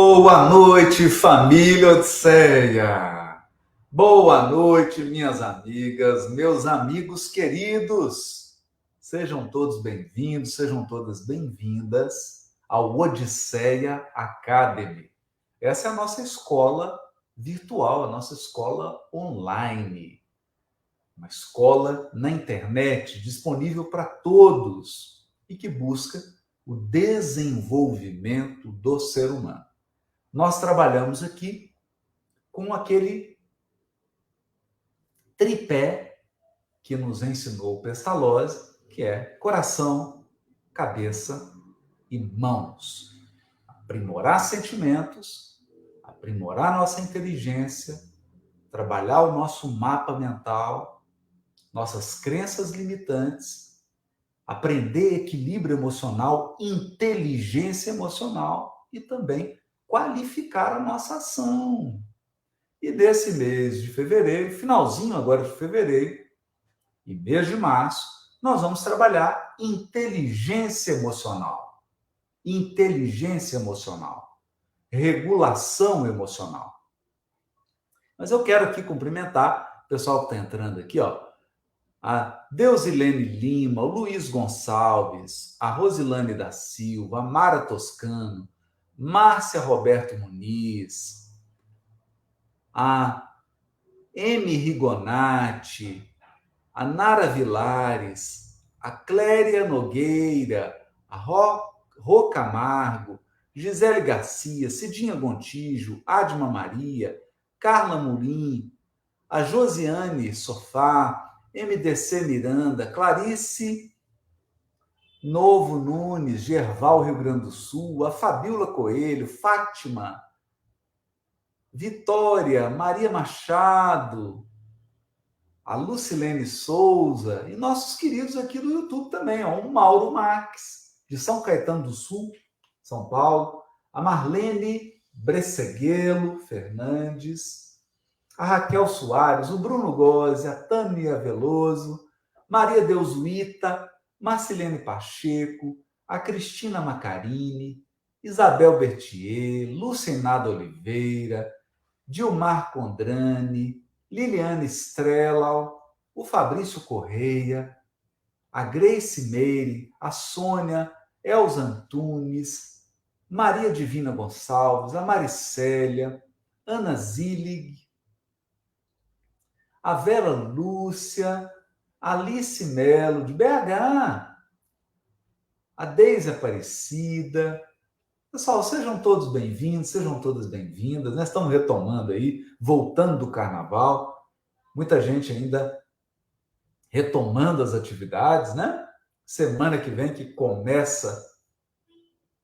Boa noite, família Odisseia! Boa noite, minhas amigas, meus amigos queridos! Sejam todos bem-vindos, sejam todas bem-vindas ao Odisseia Academy. Essa é a nossa escola virtual, a nossa escola online. Uma escola na internet, disponível para todos e que busca o desenvolvimento do ser humano. Nós trabalhamos aqui com aquele tripé que nos ensinou Pestalozzi, que é coração, cabeça e mãos. Aprimorar sentimentos, aprimorar nossa inteligência, trabalhar o nosso mapa mental, nossas crenças limitantes, aprender equilíbrio emocional, inteligência emocional e também qualificar a nossa ação. E nesse mês de fevereiro, finalzinho agora de fevereiro e mês de março, nós vamos trabalhar inteligência emocional. Inteligência emocional. Regulação emocional. Mas eu quero aqui cumprimentar o pessoal que está entrando aqui, ó. A Deusilene Lima, o Luiz Gonçalves, a Rosilane da Silva, a Mara Toscano, Márcia Roberto Muniz, a M. Rigonati, a Nara Vilares, a Cléria Nogueira, a Rô Camargo, Gisele Garcia, Cidinha Gontijo, Adma Maria, Carla Murim, a Josiane Sofá, MDC Miranda, Clarice Novo Nunes, Gerval, Rio Grande do Sul, a Fabíola Coelho, Fátima, Vitória, Maria Machado, a Lucilene Souza e nossos queridos aqui do YouTube também, ó, o Mauro Marques, de São Caetano do Sul, São Paulo, a Marlene Bresseguelo Fernandes, a Raquel Soares, o Bruno Gozzi, a Tânia Veloso, Maria Deusuíta, Marcilene Pacheco, a Cristina Macarini, Isabel Bertier, Lucinada Oliveira, Dilmar Condrani, Liliane Strelau, o Fabrício Correia, a Grace Meire, a Sônia, Elza Antunes, Maria Divina Gonçalves, a Maricélia, Ana Zillig, a Vera Lúcia, Alice Melo, de BH, a Deise Aparecida. Pessoal, sejam todos bem-vindos, sejam todas bem-vindas. Nós estamos retomando aí, voltando do carnaval. Muita gente ainda retomando as atividades, né? Semana que vem que começa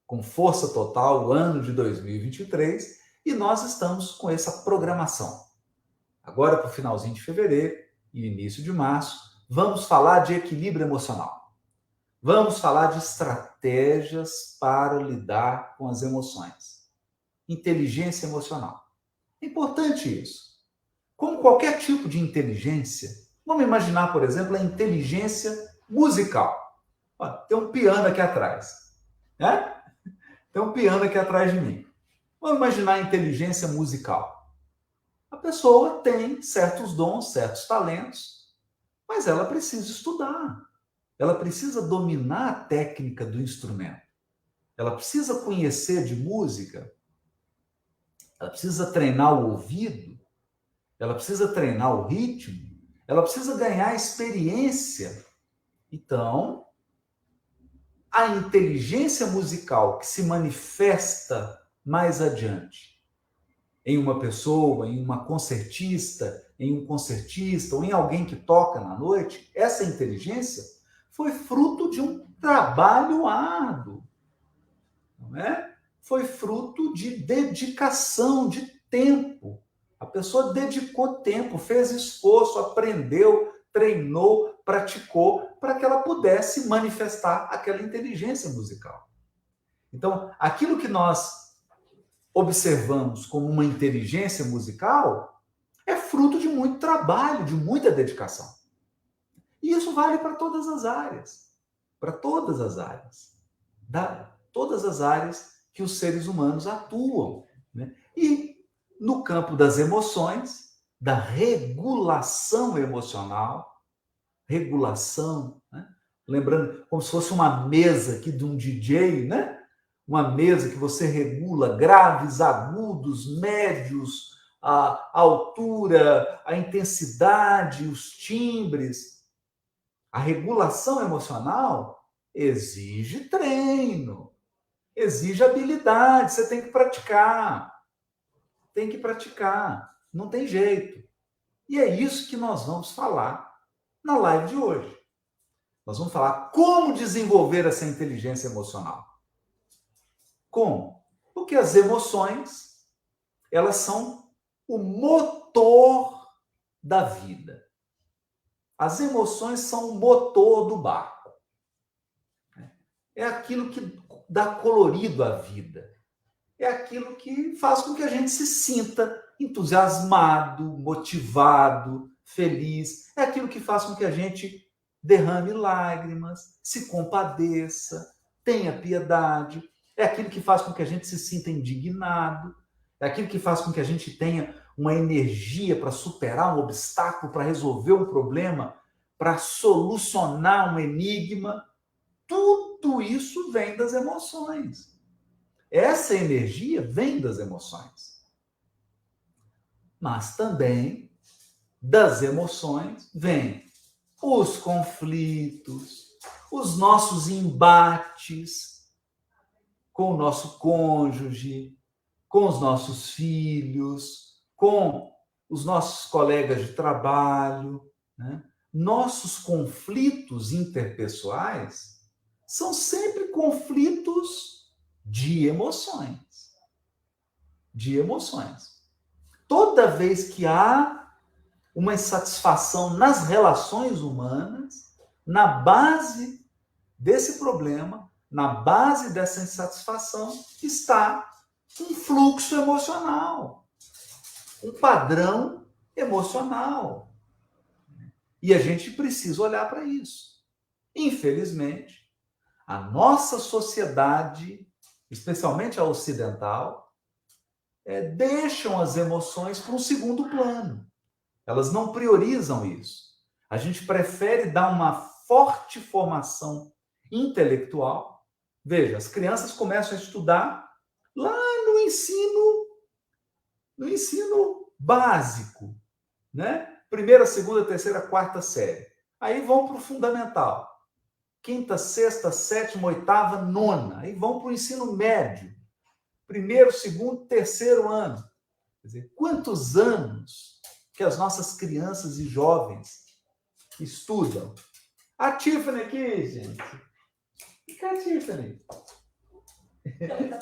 com força total o ano de 2023 e nós estamos com essa programação. Agora, para o finalzinho de fevereiro e início de março, vamos falar de equilíbrio emocional. Vamos falar de estratégias para lidar com as emoções. Inteligência emocional. É importante isso. Como qualquer tipo de inteligência, vamos imaginar, por exemplo, a inteligência musical. Ó, tem um piano aqui atrás, né? Tem um piano aqui atrás de mim. Vamos imaginar a inteligência musical. A pessoa tem certos dons, certos talentos, mas ela precisa estudar. Ela precisa dominar a técnica do instrumento. Ela precisa conhecer de música. Ela precisa treinar o ouvido. Ela precisa treinar o ritmo. Ela precisa ganhar experiência. Então, a inteligência musical que se manifesta mais adiante em uma pessoa, em uma concertista, em um concertista ou em alguém que toca na noite, essa inteligência foi fruto de um trabalho árduo, não é? Foi fruto de dedicação, de tempo. A pessoa dedicou tempo, fez esforço, aprendeu, treinou, praticou para que ela pudesse manifestar aquela inteligência musical. Então, aquilo que nós observamos como uma inteligência musical é fruto de muito trabalho, de muita dedicação. E isso vale para todas as áreas. Para todas as áreas. Todas as áreas que os seres humanos atuam. E no campo das emoções, da regulação emocional, regulação, né? Lembrando, como se fosse uma mesa aqui de um DJ, né? Uma mesa que você regula graves, agudos, médios, a altura, a intensidade, os timbres. A regulação emocional exige treino, exige habilidade, você tem que praticar. Tem que praticar, não tem jeito. E é isso que nós vamos falar na live de hoje. Nós vamos falar como desenvolver essa inteligência emocional. Como? Porque as emoções, elas são o motor da vida. As emoções são o motor do barco. É aquilo que dá colorido à vida. É aquilo que faz com que a gente se sinta entusiasmado, motivado, feliz. É aquilo que faz com que a gente derrame lágrimas, se compadeça, tenha piedade. É aquilo que faz com que a gente se sinta indignado. É aquilo que faz com que a gente tenha uma energia para superar um obstáculo, para resolver um problema, para solucionar um enigma. Tudo isso vem das emoções. Essa energia vem das emoções. Mas também das emoções vêm os conflitos, os nossos embates com o nosso cônjuge, com os nossos filhos, com os nossos colegas de trabalho, né? Nossos conflitos interpessoais são sempre conflitos de emoções. De emoções. Toda vez que há uma insatisfação nas relações humanas, na base desse problema, na base dessa insatisfação, está um fluxo emocional, um padrão emocional. E a gente precisa olhar para isso. Infelizmente, a nossa sociedade, especialmente a ocidental, deixam as emoções para um segundo plano. Elas não priorizam isso. A gente prefere dar uma forte formação intelectual. Veja, as crianças começam a estudar lá no ensino básico, né? Primeira, segunda, terceira, quarta série. Aí vão para o fundamental. Quinta, sexta, sétima, oitava, nona. Aí vão para o ensino médio. Primeiro, segundo, terceiro ano. Quer dizer, quantos anos que as nossas crianças e jovens estudam? A Tiffany aqui, gente. E a Tiffany?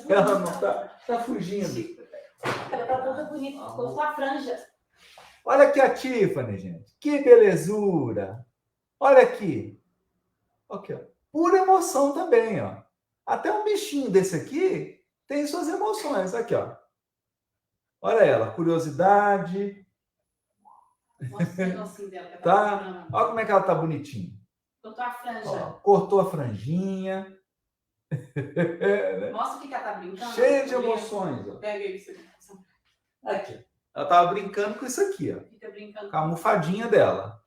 Ela não está fugindo. Ela tá toda bonita, ficou com a franja. Olha aqui a Tiffany, gente. Que belezura. Olha aqui. Aqui, ó. Pura emoção também, ó. Até um bichinho desse aqui tem suas emoções. Aqui, ó. Olha ela, curiosidade. Mostra o negocinho dela. Que Tá? Olha como é que ela tá bonitinha. Cortou a franja. Ó, cortou a franjinha. Mostra o que ela tá brincando. Cheia de emoções. Ó. Pega isso aqui. Ela tava brincando com isso aqui, ó. Fica brincando. Com a almofadinha dela.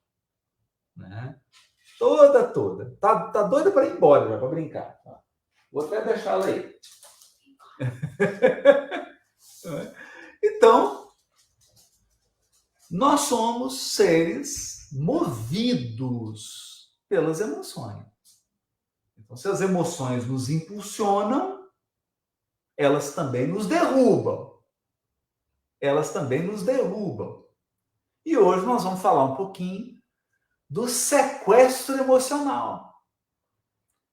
Né? Toda. Tá doida para ir embora já, para brincar. Vou até deixá-la aí. Então, nós somos seres movidos pelas emoções. Então, se as emoções nos impulsionam, elas também nos derrubam. Elas também nos derrubam. E hoje nós vamos falar um pouquinho do sequestro emocional.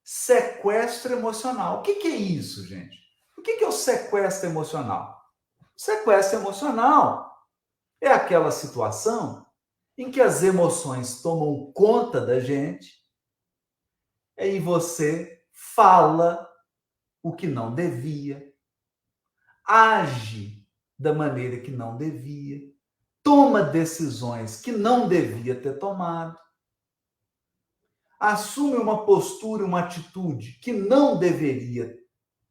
Sequestro emocional. O que é isso, gente? O que é o sequestro emocional? O sequestro emocional é aquela situação em que as emoções tomam conta da gente e você fala o que não devia, age da maneira que não devia, toma decisões que não devia ter tomado, assume uma postura, uma atitude que não deveria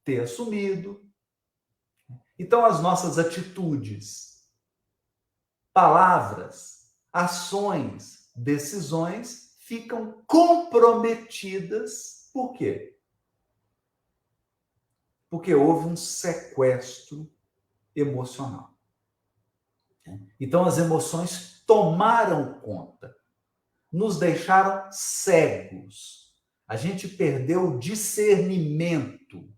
ter assumido. Então, as nossas atitudes, palavras, ações, decisões ficam comprometidas. Por quê? Porque houve um sequestro emocional. Então, as emoções tomaram conta, nos deixaram cegos. A gente perdeu o discernimento.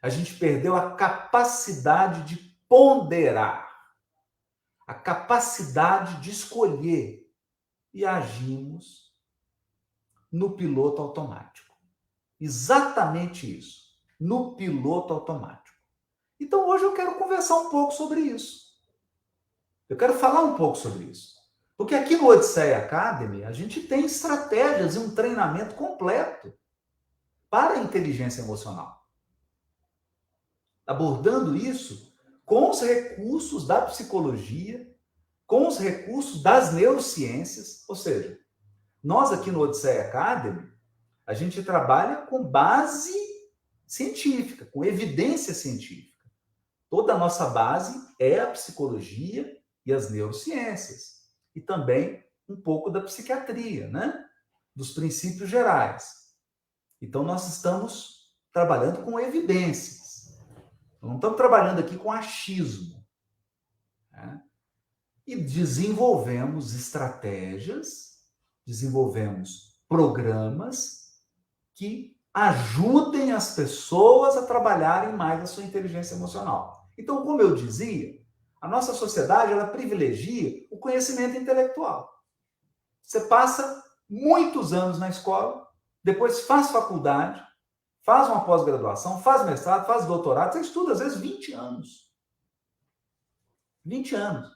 A gente perdeu a capacidade de ponderar, a capacidade de escolher e agimos no piloto automático. Exatamente isso, no piloto automático. Então, hoje eu quero conversar um pouco sobre isso. Eu quero falar um pouco sobre isso. Porque aqui no Odisseia Academy, a gente tem estratégias e um treinamento completo para a inteligência emocional. Abordando isso com os recursos da psicologia, com os recursos das neurociências, ou seja, nós aqui no Odisseia Academy, a gente trabalha com base científica, com evidência científica. Toda a nossa base é a psicologia e as neurociências. E também um pouco da psiquiatria, né? Dos princípios gerais. Então, nós estamos trabalhando com evidências. Não estamos trabalhando aqui com achismo. Né? E desenvolvemos estratégias, desenvolvemos programas que ajudem as pessoas a trabalharem mais a sua inteligência emocional. Então, como eu dizia, a nossa sociedade ela privilegia o conhecimento intelectual. Você passa muitos anos na escola, depois faz faculdade, faz uma pós-graduação, faz mestrado, faz doutorado, você estuda às vezes 20 anos. 20 anos.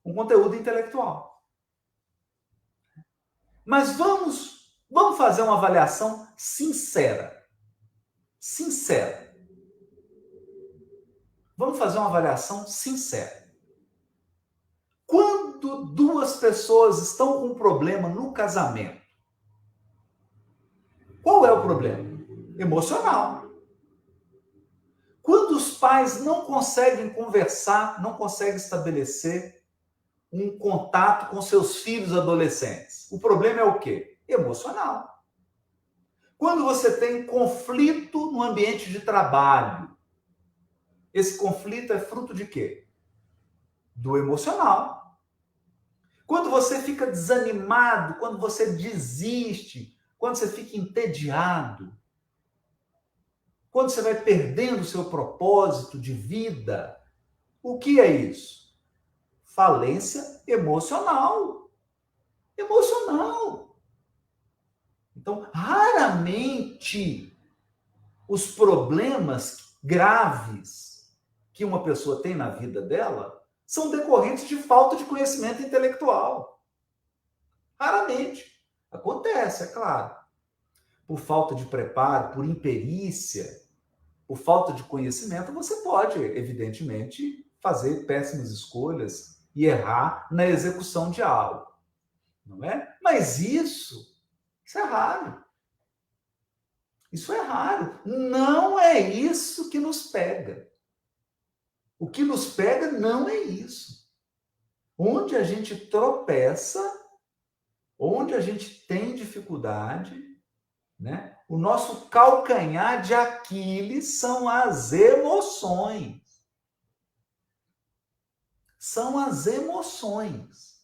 Um conteúdo intelectual. Mas vamos fazer uma avaliação sincera. Sincera. Vamos fazer uma avaliação sincera. Quando duas pessoas estão com um problema no casamento, qual é o problema? Emocional. Quando os pais não conseguem conversar, não conseguem estabelecer um contato com seus filhos adolescentes, o problema é o quê? Emocional. Quando você tem conflito no ambiente de trabalho, esse conflito é fruto de quê? Do emocional. Quando você fica desanimado, quando você desiste, quando você fica entediado, quando você vai perdendo o seu propósito de vida, o que é isso? Falência emocional. Emocional. Então, raramente os problemas graves que uma pessoa tem na vida dela são decorrentes de falta de conhecimento intelectual. Raramente. Acontece, é claro. Por falta de preparo, por imperícia, por falta de conhecimento, você pode, evidentemente, fazer péssimas escolhas e errar na execução de algo. Não é? Mas isso é raro. Isso é raro. Não é isso que nos pega. O que nos pega não é isso. Onde a gente tropeça, onde a gente tem dificuldade, né? O nosso calcanhar de Aquiles são as emoções. São as emoções.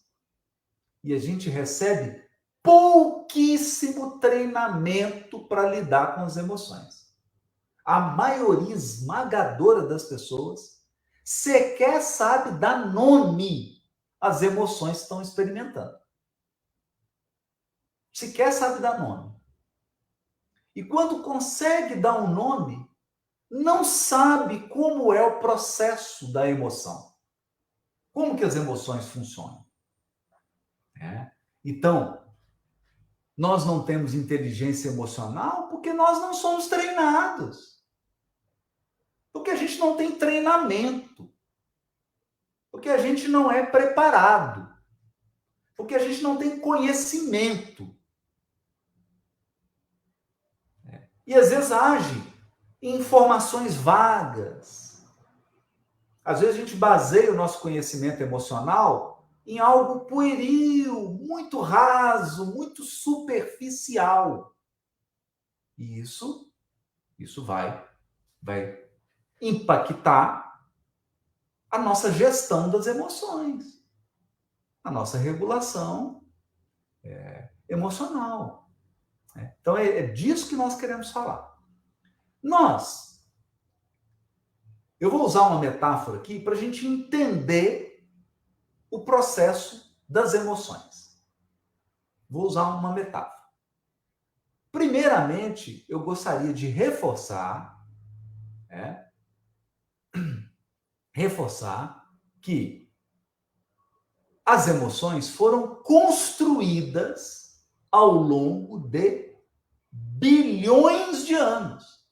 E a gente recebe pouquíssimo treinamento para lidar com as emoções. A maioria esmagadora das pessoas sequer sabe dar nome às emoções que estão experimentando. Sequer sabe dar nome. E quando consegue dar um nome, não sabe como é o processo da emoção. Como que as emoções funcionam. Então, nós não temos inteligência emocional porque nós não somos treinados. Porque a gente não tem treinamento. Porque a gente não é preparado. Porque a gente não tem conhecimento. E às vezes age em informações vagas, Às vezes a gente baseia o nosso conhecimento emocional em algo pueril, muito raso, muito superficial. E isso vai impactar a nossa gestão das emoções, a nossa regulação emocional. Então, é disso que nós queremos falar. Eu vou usar uma metáfora aqui para a gente entender o processo das emoções. Vou usar uma metáfora. Primeiramente, eu gostaria de reforçar que as emoções foram construídas ao longo de bilhões de anos.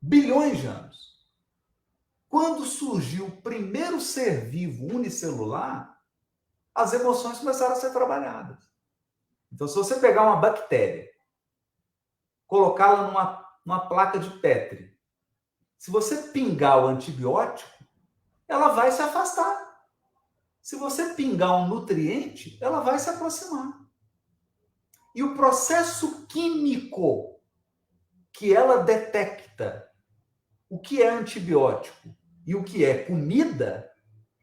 Bilhões de anos. Quando surgiu o primeiro ser vivo unicelular, as emoções começaram a ser trabalhadas. Então, se você pegar uma bactéria, colocá-la numa placa de Petri, se você pingar o antibiótico, ela vai se afastar. Se você pingar um nutriente, ela vai se aproximar. E o processo químico que ela detecta, o que é antibiótico e o que é comida,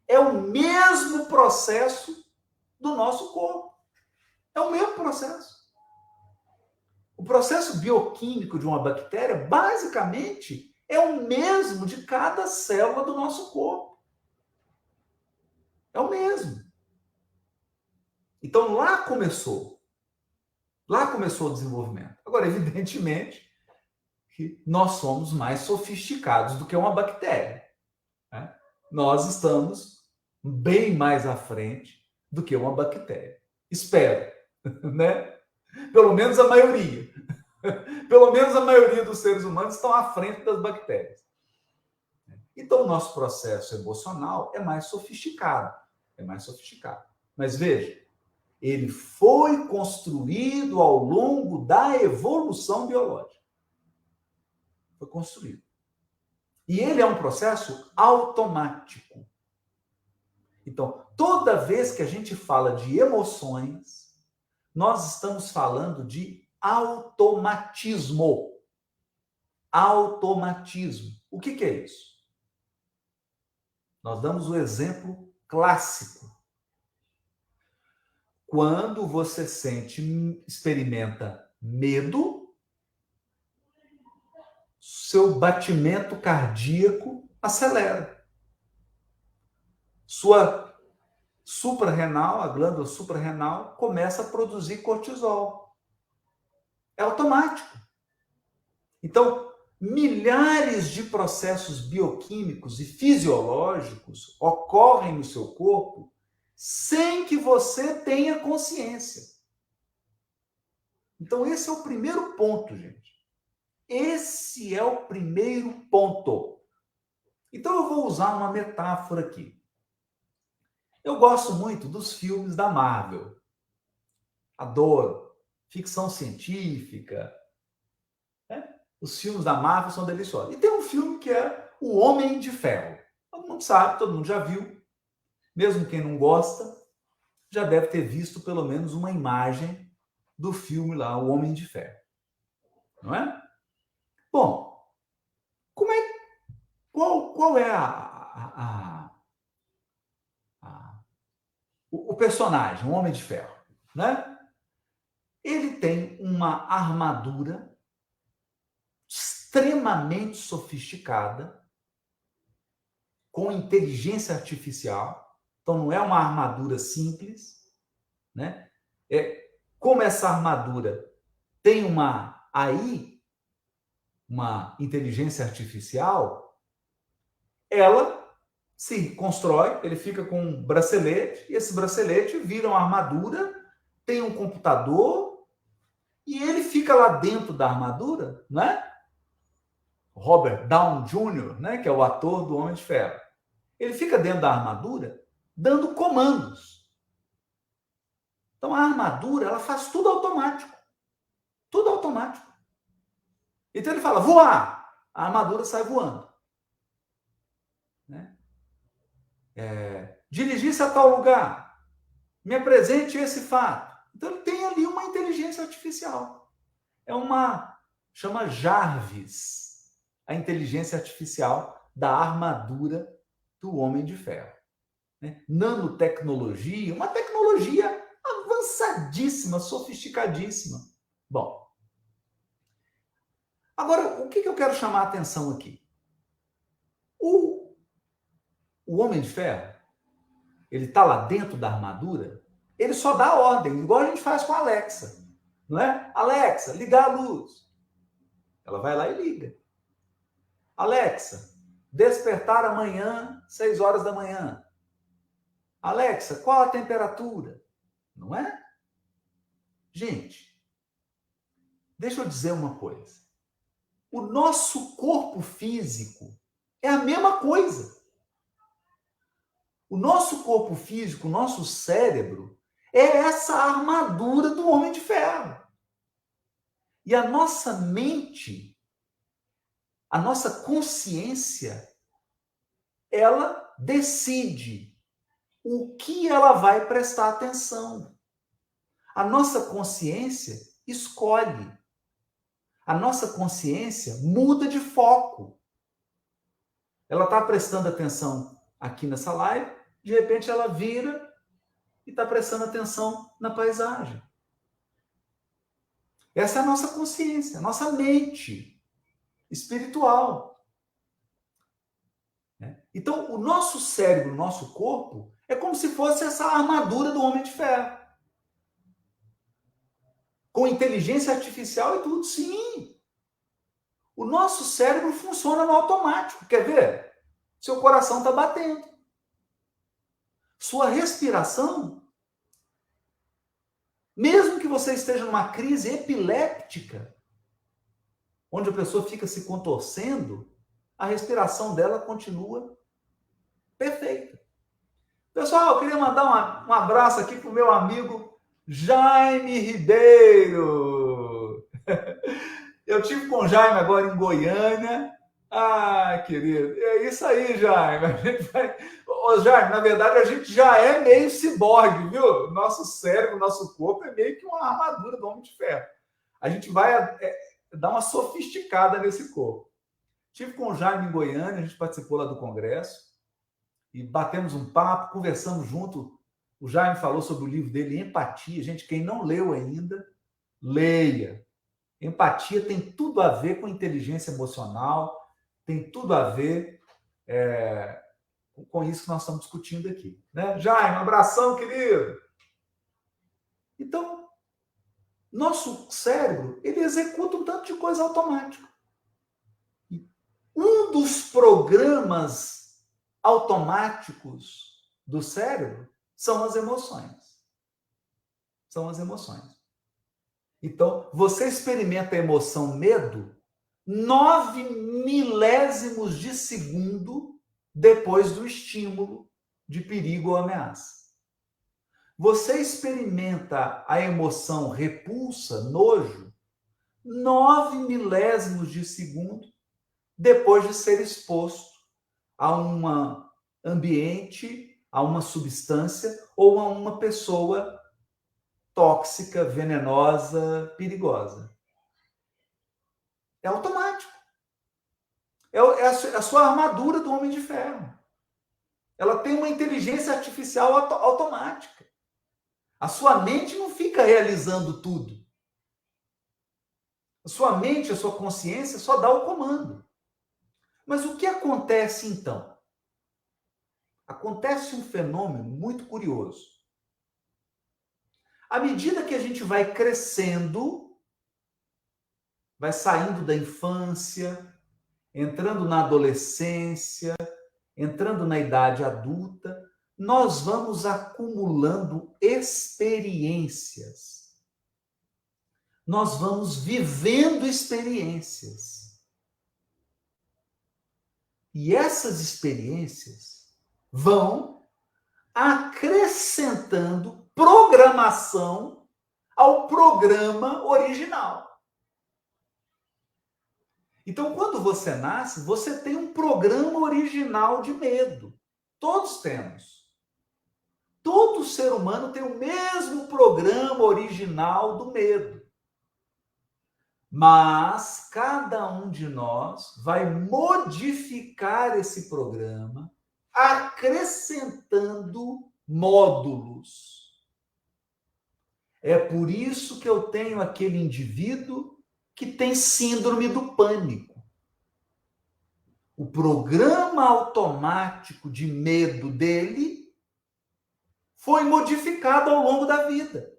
é o mesmo processo do nosso corpo. É o mesmo processo. O processo bioquímico de uma bactéria, basicamente, é o mesmo de cada célula do nosso corpo. É o mesmo. Então, lá começou o desenvolvimento. Agora, evidentemente, que nós somos mais sofisticados do que uma bactéria. Né? Nós estamos bem mais à frente do que uma bactéria. Espero, né? Pelo menos a maioria. Pelo menos a maioria dos seres humanos estão à frente das bactérias. Então, o nosso processo emocional é mais sofisticado. Mas veja, ele foi construído ao longo da evolução biológica. Foi construído. E ele é um processo automático. Então, toda vez que a gente fala de emoções, nós estamos falando de automatismo. Automatismo. O que é isso? Nós damos o exemplo clássico. Quando você experimenta medo, seu batimento cardíaco acelera. Sua suprarrenal, a glândula suprarrenal, começa a produzir cortisol. É automático. Então, milhares de processos bioquímicos e fisiológicos ocorrem no seu corpo sem que você tenha consciência. Então, esse é o primeiro ponto, gente. Esse é o primeiro ponto. Então, eu vou usar uma metáfora aqui. Eu gosto muito dos filmes da Marvel. Adoro. Ficção científica. Os filmes da Marvel são deliciosos. E tem um filme que é O Homem de Ferro. Todo mundo sabe, todo mundo já viu. Mesmo quem não gosta, já deve ter visto pelo menos uma imagem do filme lá, O Homem de Ferro. Não é? Bom, qual é o personagem, o Homem de Ferro, né? Ele tem uma armadura extremamente sofisticada, com inteligência artificial. Então, não é uma armadura simples, né? Como essa armadura tem uma inteligência artificial, ela se constrói, ele fica com um bracelete, e esse bracelete vira uma armadura, tem um computador, e ele fica lá dentro da armadura, né? Robert Downey Jr., né, que é o ator do Homem de Ferro. Ele fica dentro da armadura dando comandos. Então, a armadura, ela faz tudo automático. Tudo automático. Então, ele fala, voar. A armadura sai voando. Né? dirigir-se a tal lugar, me apresente esse fato. Então, ele tem ali uma inteligência artificial. Chama Jarvis, a inteligência artificial da armadura do Homem de Ferro. Né? Nanotecnologia, uma tecnologia avançadíssima, sofisticadíssima. Bom, agora, o que eu quero chamar a atenção aqui? O Homem de Ferro, ele está lá dentro da armadura, ele só dá ordem, igual a gente faz com a Alexa. Não é? Alexa, ligar a luz. Ela vai lá e liga. Alexa, despertar amanhã, 6 horas da manhã. Alexa, qual a temperatura? Não é? Gente, deixa eu dizer uma coisa. O nosso corpo físico é a mesma coisa. O nosso corpo físico, o nosso cérebro, é essa armadura do Homem de Ferro. E a nossa mente, a nossa consciência, ela decide o que ela vai prestar atenção. A nossa consciência escolhe. A nossa consciência muda de foco. Ela está prestando atenção aqui nessa live, de repente ela vira e está prestando atenção na paisagem. Essa é a nossa consciência, a nossa mente espiritual. Então, o nosso cérebro, o nosso corpo, é como se fosse essa armadura do Homem de Ferro. Com inteligência artificial e tudo, sim. O nosso cérebro funciona no automático. Quer ver? Seu coração está batendo. Sua respiração, mesmo que você esteja numa crise epiléptica, onde a pessoa fica se contorcendo, a respiração dela continua perfeita. Pessoal, eu queria mandar um abraço aqui para o meu amigo Jaime Ribeiro. Eu estive com o Jaime agora em Goiânia. Ah, querido, é isso aí, Jaime. Ô, Jaime, na verdade, a gente já é meio ciborgue, viu? Nosso cérebro, nosso corpo é meio que uma armadura do Homem de Ferro. A gente vai dar uma sofisticada nesse corpo. Estive com o Jaime em Goiânia, a gente participou lá do congresso e batemos um papo, conversamos junto. O Jaime falou sobre o livro dele, Empatia. Gente, quem não leu ainda, leia. Empatia tem tudo a ver com inteligência emocional, tem tudo a ver com isso que nós estamos discutindo aqui. Né? Jaime, um abração, querido! Então, nosso cérebro, ele executa um tanto de coisa automática. Um dos programas automáticos do cérebro são as emoções. São as emoções. Então, você experimenta a emoção medo 9 milésimos de segundo depois do estímulo de perigo ou ameaça. Você experimenta a emoção repulsa, nojo, 9 milésimos de segundo depois de ser exposto a um ambiente, a uma substância ou a uma pessoa tóxica, venenosa, perigosa. É automático. É a sua armadura do Homem de Ferro. Ela tem uma inteligência artificial automática. A sua mente não fica realizando tudo. A sua mente, a sua consciência só dá o comando. Mas o que acontece então? Acontece um fenômeno muito curioso. À medida que a gente vai crescendo, vai saindo da infância, entrando na adolescência, entrando na idade adulta, nós vamos acumulando experiências. Nós vamos vivendo experiências. E essas experiências vão acrescentando programação ao programa original. Então, quando você nasce, você tem um programa original de medo. Todos temos. Todo ser humano tem o mesmo programa original do medo. Mas cada um de nós vai modificar esse programa, acrescentando módulos. É por isso que eu tenho aquele indivíduo que tem síndrome do pânico. O programa automático de medo dele foi modificado ao longo da vida.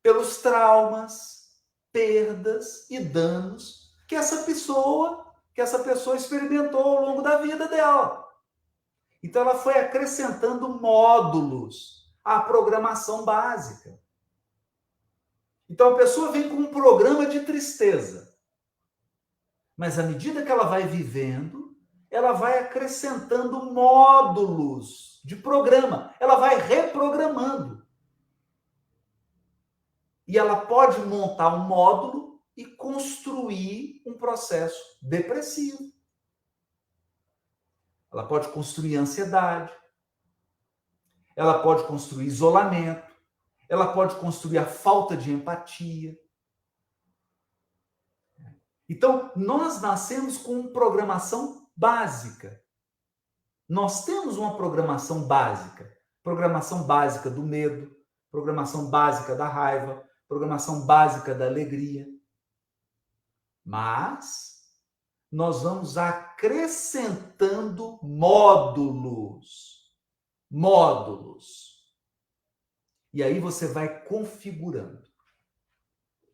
Pelos traumas, perdas e danos que essa pessoa experimentou ao longo da vida dela. Então ela foi acrescentando módulos à programação básica. Então a pessoa vem com um programa de tristeza. Mas à medida que ela vai vivendo, ela vai acrescentando módulos de programa. Ela vai reprogramando. E ela pode montar um módulo e construir um processo depressivo. Ela pode construir ansiedade. Ela pode construir isolamento. Ela pode construir a falta de empatia. Então, nós nascemos com programação básica. Nós temos uma programação básica. Programação básica do medo, programação básica da raiva, programação básica da alegria. Mas nós vamos acrescentando módulos. Módulos. E aí você vai configurando.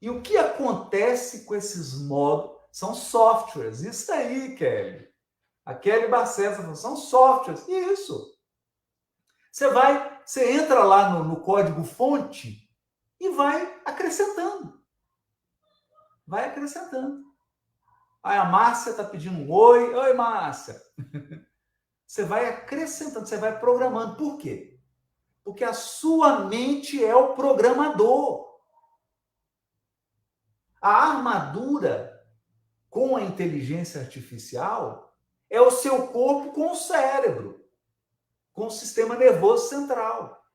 E o que acontece com esses módulos? São softwares. Isso aí, Kelly. A Kelly Barcelos falou, são softwares. Isso. Você entra lá no código-fonte e vai acrescentando. Vai acrescentando. Aí a Márcia está pedindo um oi. Oi, Márcia. Você vai acrescentando, você vai programando. Por quê? Porque a sua mente é o programador. A armadura com a inteligência artificial é o seu corpo com o cérebro, com o sistema nervoso central.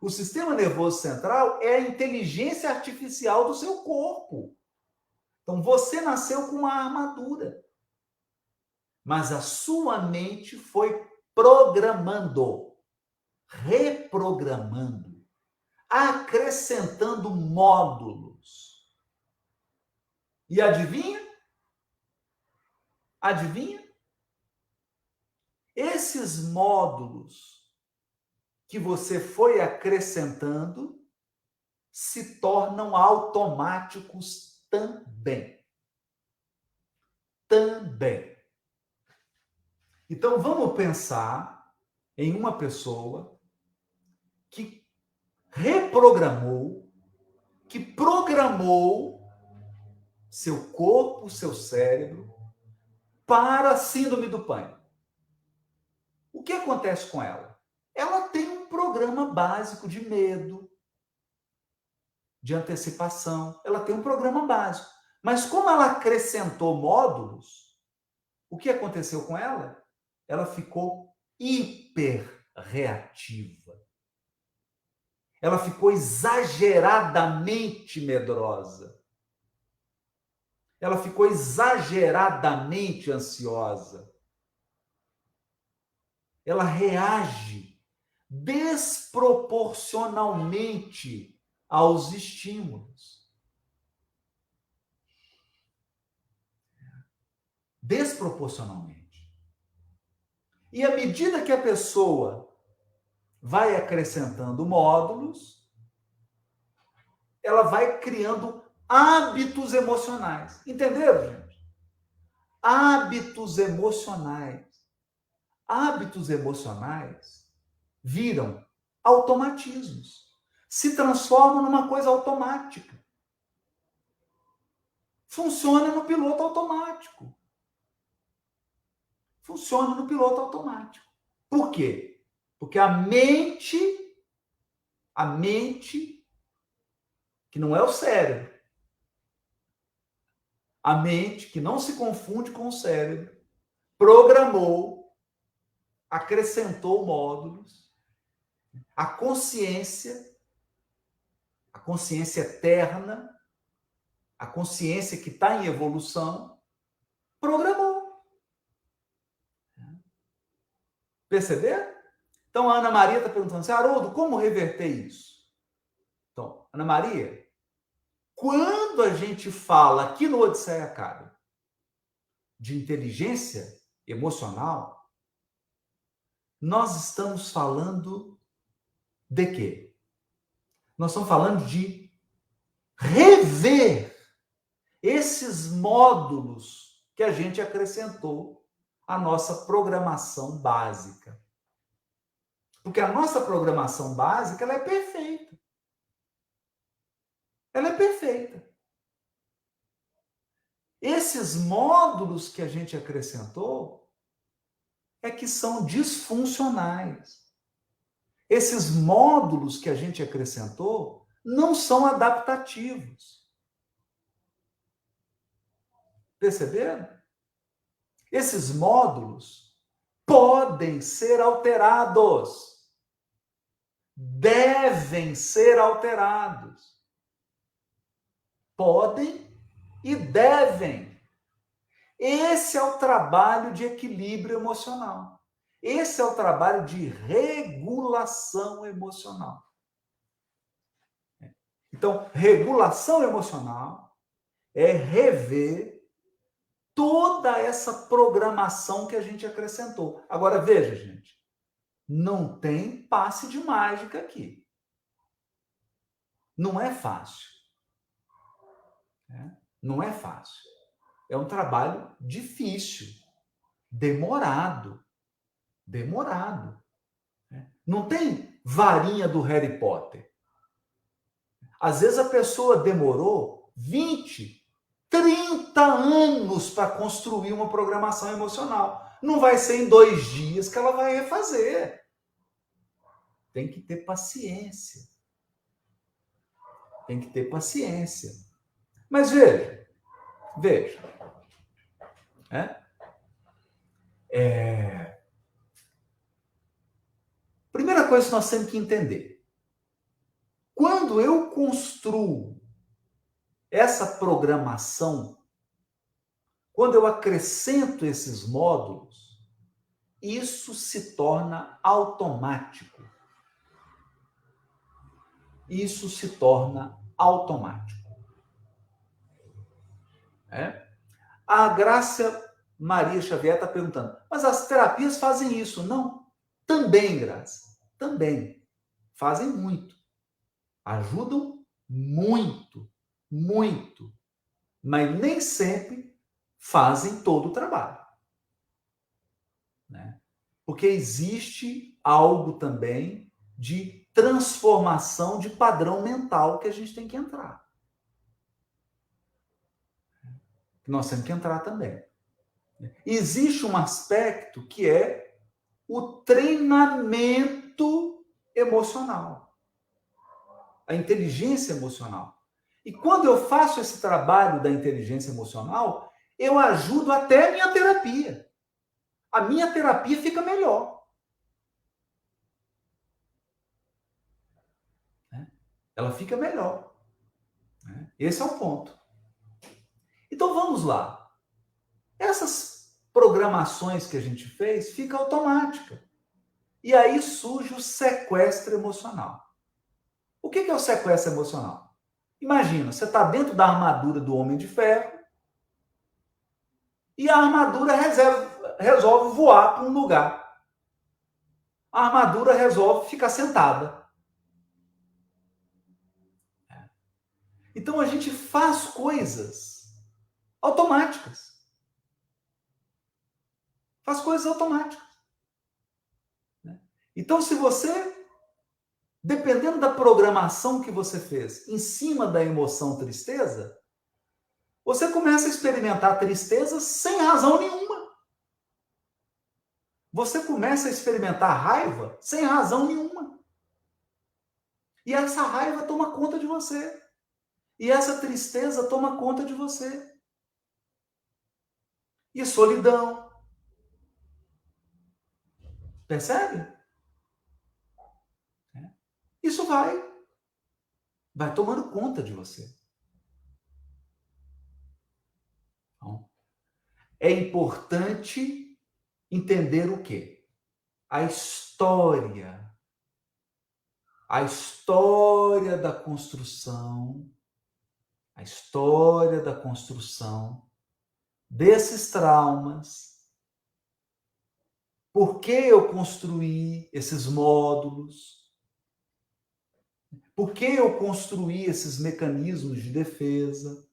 O sistema nervoso central é a inteligência artificial do seu corpo. Então, você nasceu com uma armadura. Mas a sua mente foi programando, reprogramando, acrescentando módulos. E adivinha? Adivinha? Esses módulos que você foi acrescentando se tornam automáticos também. Também. Então, vamos pensar em uma pessoa que reprogramou, que programou seu corpo, seu cérebro, para a síndrome do pânico. O que acontece com ela? Ela tem um programa básico de medo, de antecipação. Ela tem um programa básico. Mas como ela acrescentou módulos, o que aconteceu com ela? Ela ficou hiperreativa. Ela ficou exageradamente medrosa. Ela ficou exageradamente ansiosa. Ela reage desproporcionalmente aos estímulos. Desproporcionalmente. E à medida que a pessoa vai acrescentando módulos, ela vai criando hábitos emocionais. Entenderam, gente? Hábitos emocionais. Hábitos emocionais viram automatismos. Se transformam numa coisa automática. Funciona no piloto automático. Funciona no piloto automático. Por quê? Porque a mente, que não é o cérebro, a mente, que não se confunde com o cérebro, programou acrescentou módulos, a consciência eterna, a consciência que está em evolução, programou. Perceberam? Então, a Ana Maria está perguntando assim, Haroldo, como reverter isso? Então, Ana Maria, quando a gente fala aqui no Odisseia Academy de inteligência emocional, nós estamos falando de quê? Nós estamos falando de rever esses módulos que a gente acrescentou à nossa programação básica. Porque a nossa programação básica, ela é perfeita. Ela é perfeita. Esses módulos que a gente acrescentou é que são disfuncionais. Esses módulos que a gente acrescentou não são adaptativos. Perceberam? Esses módulos podem ser alterados. Devem ser alterados. Podem e devem. Esse é o trabalho de equilíbrio emocional. Esse é o trabalho de regulação emocional. Então, regulação emocional é rever toda essa programação que a gente acrescentou. Agora, veja, gente, não tem passe de mágica aqui. Não é fácil. Não é fácil. É um trabalho difícil, demorado. Não tem varinha do Harry Potter. Às vezes a pessoa demorou 20, 30 anos para construir uma programação emocional. Não vai ser em 2 dias que ela vai refazer. Tem que ter paciência. Tem que ter paciência. Mas veja. Primeira coisa que nós temos que entender. Quando eu construo essa programação, quando eu acrescento esses módulos, isso se torna automático. Isso se torna automático. A Graça Maria Xavier está perguntando, mas as terapias fazem isso? Não. Também, Graça. Também. Fazem muito. Ajudam muito. Muito. Mas nem sempre fazem todo o trabalho. Porque existe algo também de transformação de padrão mental que a gente tem que entrar. Nós temos que entrar também. Existe um aspecto que é o treinamento emocional. A inteligência emocional. E quando eu faço esse trabalho da inteligência emocional, eu ajudo até a minha terapia. A minha terapia fica melhor. Ela fica melhor. Esse é o ponto. Então vamos lá. Essas programações que a gente fez fica automática. E aí surge o sequestro emocional. O que é o sequestro emocional? Imagina, você está dentro da armadura do Homem de Ferro e a armadura resolve voar para um lugar. A armadura resolve ficar sentada. Então a gente faz coisas automáticas. Faz coisas automáticas. Então, se você, dependendo da programação que você fez, em cima da emoção tristeza, você começa a experimentar tristeza sem razão nenhuma. Você começa a experimentar raiva sem razão nenhuma. E essa raiva toma conta de você. E essa tristeza toma conta de você. E solidão. Percebe? Isso vai tomando conta de você. Então, é importante entender o quê? A história da construção, desses traumas. Por que eu construí esses módulos? Por que eu construí esses mecanismos de defesa?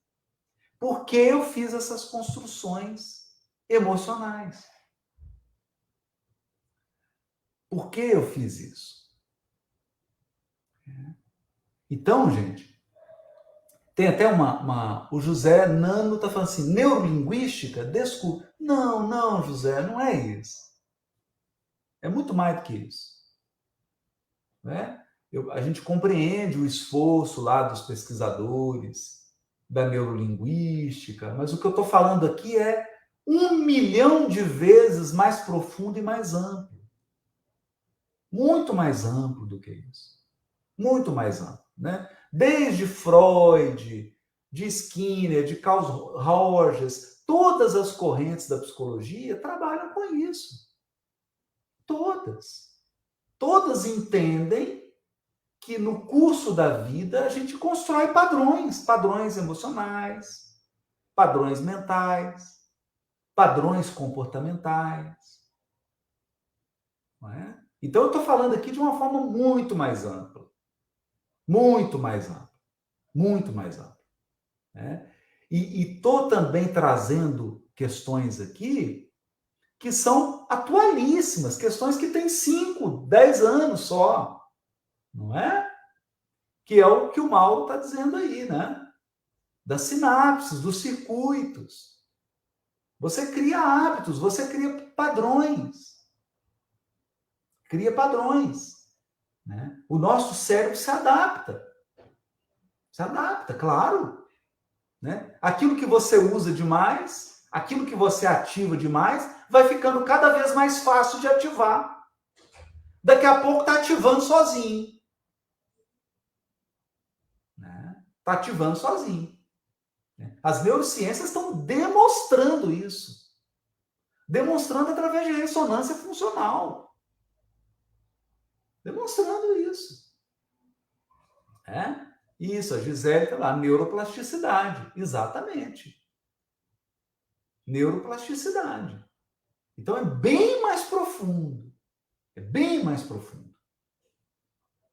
Por que eu fiz essas construções emocionais? Por que eu fiz isso? Então, gente, tem até o José Nano está falando assim, neurolinguística, desculpa. Não, José, não é isso. É muito mais do que isso. Né? A gente compreende o esforço lá dos pesquisadores, da neurolinguística, mas o que eu estou falando aqui é 1 milhão de vezes mais profundo e mais amplo. Muito mais amplo do que isso. Muito mais amplo. Né? Desde Freud, de Skinner, de Carl Rogers, todas as correntes da psicologia trabalham com isso. Todas. Todas entendem que no curso da vida a gente constrói padrões emocionais, padrões mentais, padrões comportamentais. Não é? Então eu estou falando aqui de uma forma muito mais ampla. Muito mais ampla. Muito mais ampla. Né? E estou também trazendo questões aqui que são atualíssimas, questões que têm 5, 10 anos só. Não é? Que é o que o Mauro está dizendo aí, né? Das sinapses, dos circuitos. Você cria hábitos, você cria padrões. Cria padrões. Né? O nosso cérebro se adapta. Se adapta, claro. Né? Aquilo que você usa demais, aquilo que você ativa demais, vai ficando cada vez mais fácil de ativar. Daqui a pouco está ativando sozinho. Está ativando sozinho. As neurociências estão demonstrando isso. Demonstrando através de ressonância funcional. Demonstrando isso. Isso, a Gisele está lá, neuroplasticidade. Exatamente. Neuroplasticidade. Então é bem mais profundo. É bem mais profundo.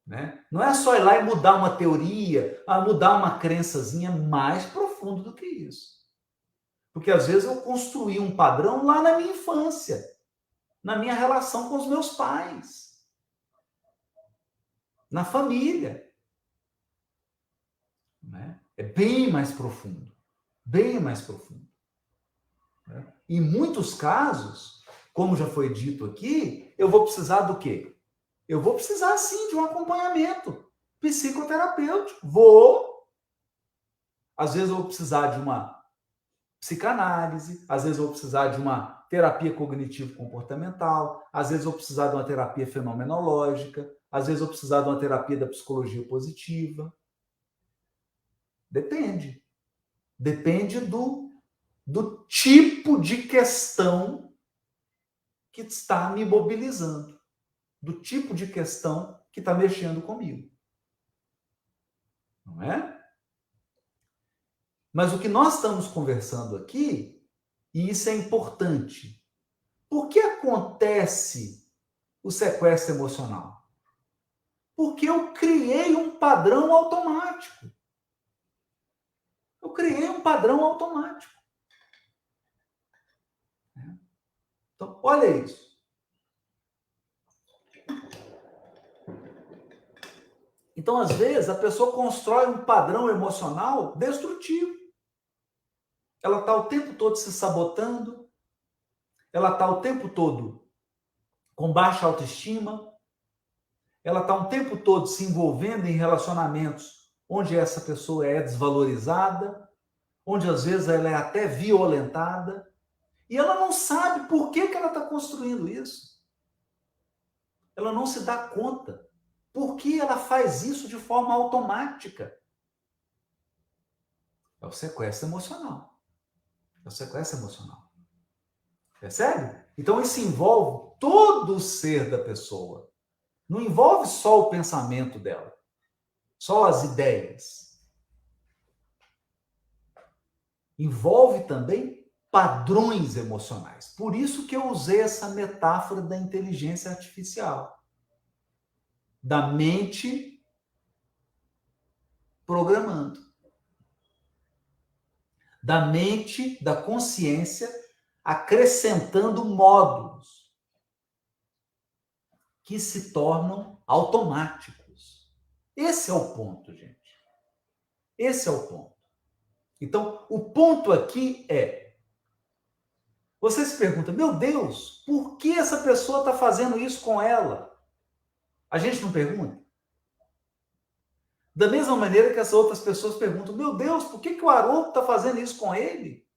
Né? Não é só ir lá e mudar uma teoria, mudar uma crençazinha, mais profundo do que isso. Porque às vezes eu construí um padrão lá na minha infância, na minha relação com os meus pais, na família. Né? É bem mais profundo. Bem mais profundo. Né? Em muitos casos, como já foi dito aqui, eu vou precisar do quê? Eu vou precisar, sim, de um acompanhamento psicoterapêutico. Às vezes eu vou precisar de uma psicanálise, às vezes eu vou precisar de uma terapia cognitivo-comportamental, às vezes eu vou precisar de uma terapia fenomenológica, às vezes eu vou precisar de uma terapia da psicologia positiva. Depende. Depende do tipo de questão que está me mobilizando. Do tipo de questão que está mexendo comigo. Não é? Mas o que nós estamos conversando aqui, e isso é importante, por que acontece o sequestro emocional? Porque eu criei um padrão automático. Eu criei um padrão automático. Então, olha isso. Então, às vezes, a pessoa constrói um padrão emocional destrutivo. Ela está o tempo todo se sabotando, ela está o tempo todo com baixa autoestima, ela está o tempo todo se envolvendo em relacionamentos onde essa pessoa é desvalorizada, onde às vezes ela é até violentada, e ela não sabe por que ela está construindo isso. Ela não se dá conta. Por que ela faz isso de forma automática? É o sequestro emocional. É o sequestro emocional. Percebe? Então isso envolve todo o ser da pessoa. Não envolve só o pensamento dela, só as ideias. Envolve também padrões emocionais. Por isso que eu usei essa metáfora da inteligência artificial. Da mente programando. Da mente, da consciência, acrescentando módulos que se tornam automáticos. Esse é o ponto, gente. Esse é o ponto. Então, o ponto aqui é: você se pergunta, meu Deus, por que essa pessoa está fazendo isso com ela? A gente não pergunta? Da mesma maneira que as outras pessoas perguntam, meu Deus, por que o Haroldo está fazendo isso com ele?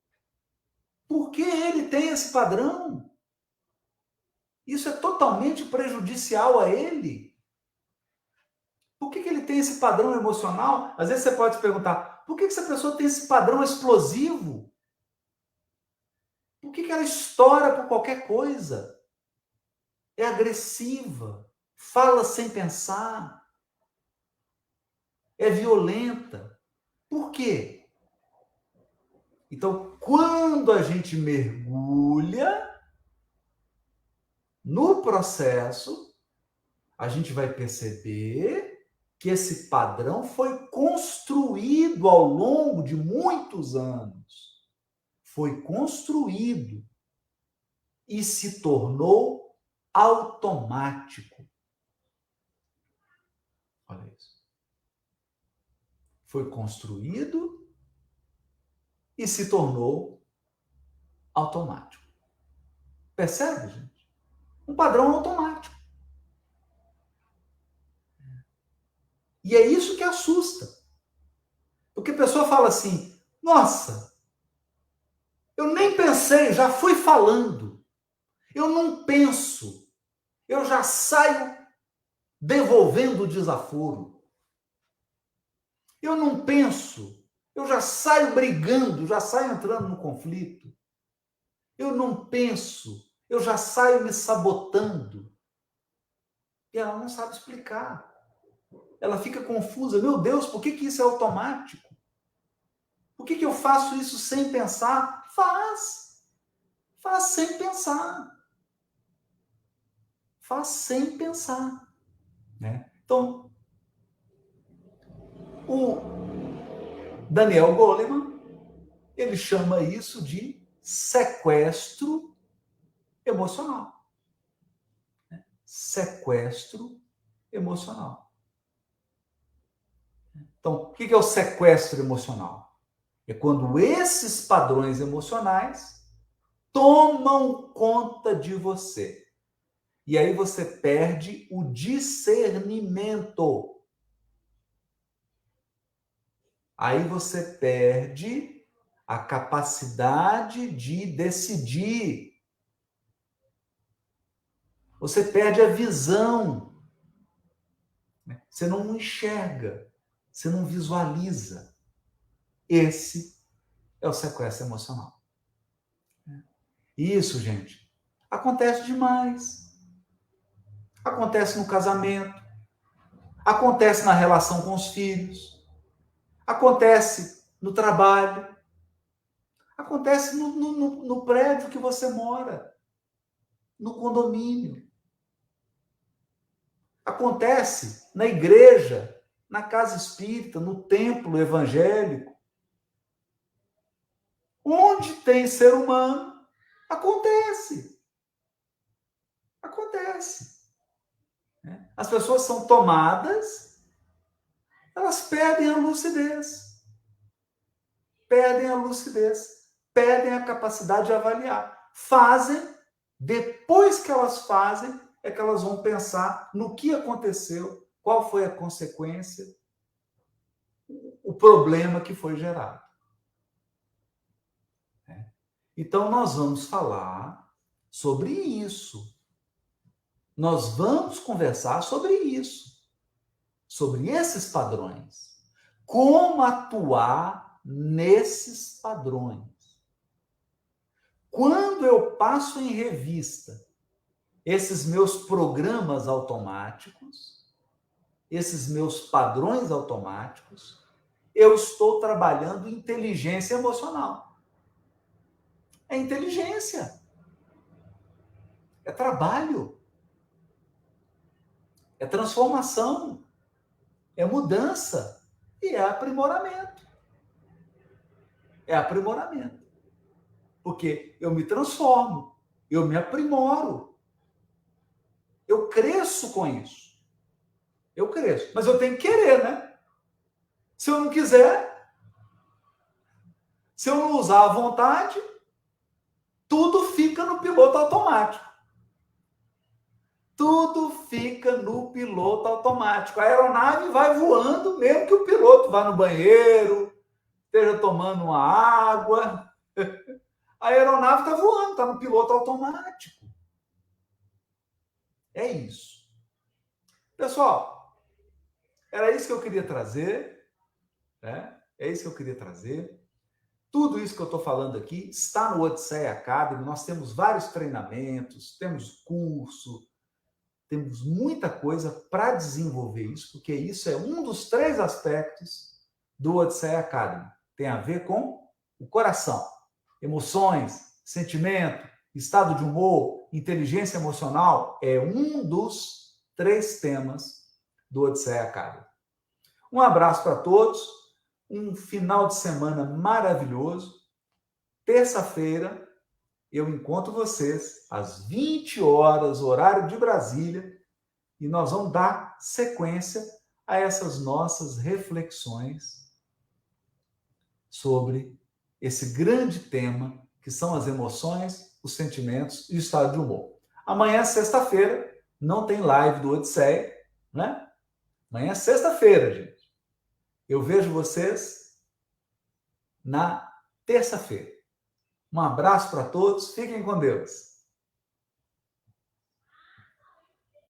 Por que ele tem esse padrão? Isso é totalmente prejudicial a ele. Por que ele tem esse padrão emocional? Às vezes você pode se perguntar, por que essa pessoa tem esse padrão explosivo? Por que ela estoura por qualquer coisa? É agressiva, fala sem pensar, é violenta. Por quê? Então, quando a gente mergulha no processo, a gente vai perceber que esse padrão foi construído ao longo de muitos anos. Foi construído e se tornou automático. Olha isso. Foi construído e se tornou automático. Percebe, gente? Um padrão automático. E é isso que assusta. Porque a pessoa fala assim, nossa, eu nem pensei, já fui falando. Eu não penso. Eu já saio devolvendo o desaforo. Eu não penso. Eu já saio brigando, já saio entrando no conflito. Eu não penso. Eu já saio me sabotando. E ela não sabe explicar. Ela fica confusa. Meu Deus, por que isso é automático? Por que eu faço isso sem pensar? Faz. Faz sem pensar. Faz sem pensar. Né? Então, o Daniel Goleman, ele chama isso de sequestro emocional. Sequestro emocional. Então, o que é o sequestro emocional? É quando esses padrões emocionais tomam conta de você. E aí você perde o discernimento. Aí você perde a capacidade de decidir. Você perde a visão. Você não enxerga. Você não visualiza. Esse é o sequestro emocional. Isso, gente, acontece demais. Acontece no casamento. Acontece na relação com os filhos. Acontece no trabalho. Acontece no prédio que você mora. No condomínio. Acontece na igreja, na casa espírita, no templo evangélico. Onde tem ser humano, acontece. Acontece. As pessoas são tomadas, elas perdem a lucidez. Perdem a lucidez. Perdem a capacidade de avaliar. Fazem, depois que elas fazem, é que elas vão pensar no que aconteceu, qual foi a consequência, o problema que foi gerado. Então, nós vamos falar sobre isso. Nós vamos conversar sobre isso, sobre esses padrões. Como atuar nesses padrões. Quando eu passo em revista esses meus programas automáticos, esses meus padrões automáticos, eu estou trabalhando inteligência emocional. É inteligência. É trabalho. É transformação. É mudança. E é aprimoramento. É aprimoramento. Porque eu me transformo, eu me aprimoro. Eu cresço com isso. Eu cresço. Mas eu tenho que querer, né? Se eu não quiser, se eu não usar a vontade, tudo fica no piloto automático. Tudo fica no piloto automático. A aeronave vai voando, mesmo que o piloto vá no banheiro, esteja tomando uma água. A aeronave está voando, está no piloto automático. É isso. Pessoal, era isso que eu queria trazer. Né? É isso que eu queria trazer. Tudo isso que eu estou falando aqui está no Odisseia Academy. Nós temos vários treinamentos, temos curso, temos muita coisa para desenvolver isso, porque isso é um dos 3 aspectos do Odisseia Academy. Tem a ver com o coração, emoções, sentimento, estado de humor, inteligência emocional. É um dos 3 temas do Odisseia Academy. Um abraço para todos, um final de semana maravilhoso. Terça-feira, eu encontro vocês às 20 horas, horário de Brasília, e nós vamos dar sequência a essas nossas reflexões sobre esse grande tema que são as emoções, os sentimentos e o estado de humor. Amanhã, sexta-feira, não tem live do Odisseia, né? Amanhã é sexta-feira, gente. Eu vejo vocês na terça-feira. Um abraço para todos, fiquem com Deus.